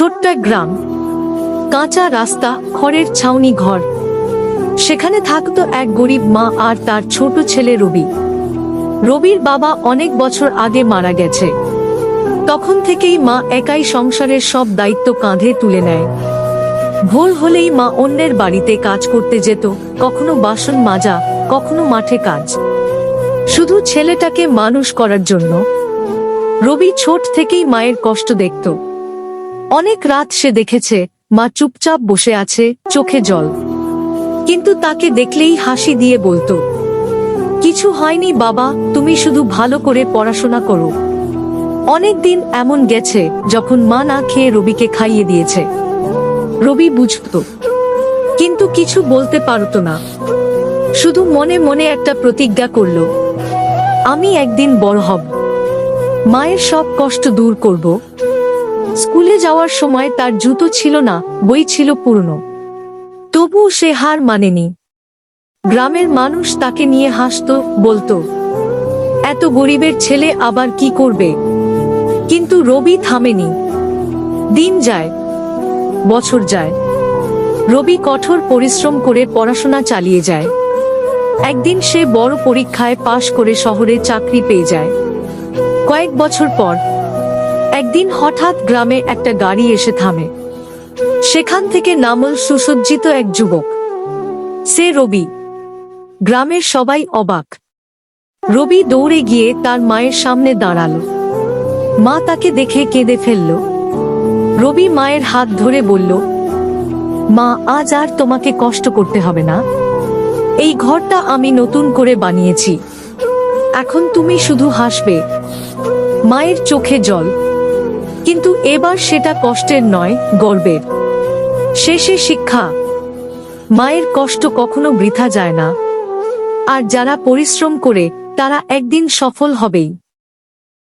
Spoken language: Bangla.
ছোট্ট এক গ্রাম, কাঁচা রাস্তা, খড়ের ছাউনি ঘর। সেখানে থাকতো এক গরিব মা আর তার ছোট ছেলে রবি। রবির বাবা অনেক বছর আগে মারা গেছে। তখন থেকেই মা একাই সংসারের সব দায়িত্ব কাঁধে তুলে নেয়। ভোর হলেই মা অন্যের বাড়িতে কাজ করতে যেত, কখনো বাসন মাজা, কখনো মাঠে কাজ, শুধু ছেলেটাকে মানুষ করার জন্য। রবি ছোট থেকেই মায়ের কষ্ট দেখত। অনেক রাত সে দেখেছে মা চুপচাপ বসে আছে, চোখে জল, কিন্তু তাকে দেখলেই হাসি দিয়ে বলতো, কিছু হয়নি বাবা, তুমি শুধু ভালো করে পড়াশোনা করো। অনেক দিন এমন গেছে যখন মা না খেয়ে রবিকে খাইয়ে দিয়েছে। রবি বুঝতো, কিন্তু কিছু বলতে পারতো না। শুধু মনে মনে একটা প্রতিজ্ঞা করল, আমি একদিন বড় হব, মায়ের সব কষ্ট দূর করব। স্কুলে যাওয়ার সময় তার জুতো ছিল না, বই ছিল পুরনো, তবুও সে হার মানেনি। গ্রামের মানুষ তাকে নিয়ে হাসতো, বলতো, এত গরিবের ছেলে আবার কি করবে। কিন্তু রবি থামেনি। দিন যায়, বছর যায়, রবি কঠোর পরিশ্রম করে পড়াশোনা চালিয়ে যায়। একদিন সে বড় পরীক্ষায় পাশ করে শহরে চাকরি পেয়ে যায়। কয়েক বছর পর একদিন হঠাৎ গ্রামে একটা গাড়ি এসে থামে। সেখান থেকে নামল সুসজ্জিত এক যুবক। সে রবি। গ্রামের সবাই অবাক। রবি দৌড়ে গিয়ে তার মায়ের সামনে দাঁড়ালো। মা তাকে দেখে কেঁদে ফেলল। রবি মায়ের হাত ধরে বলল, মা, আজ আর তোমাকে কষ্ট করতে হবে না। এই ঘরটা আমি নতুন করে বানিয়েছি, এখন তুমি শুধু হাসবে। মায়ের চোখে জল, কিন্তু এবার সেটা কষ্টের নয়, গর্বের। শেষে শিক্ষা, মায়ের কষ্ট কখনো বৃথা যায় না, আর যারা পরিশ্রম করে তারা একদিন সফল হবেই।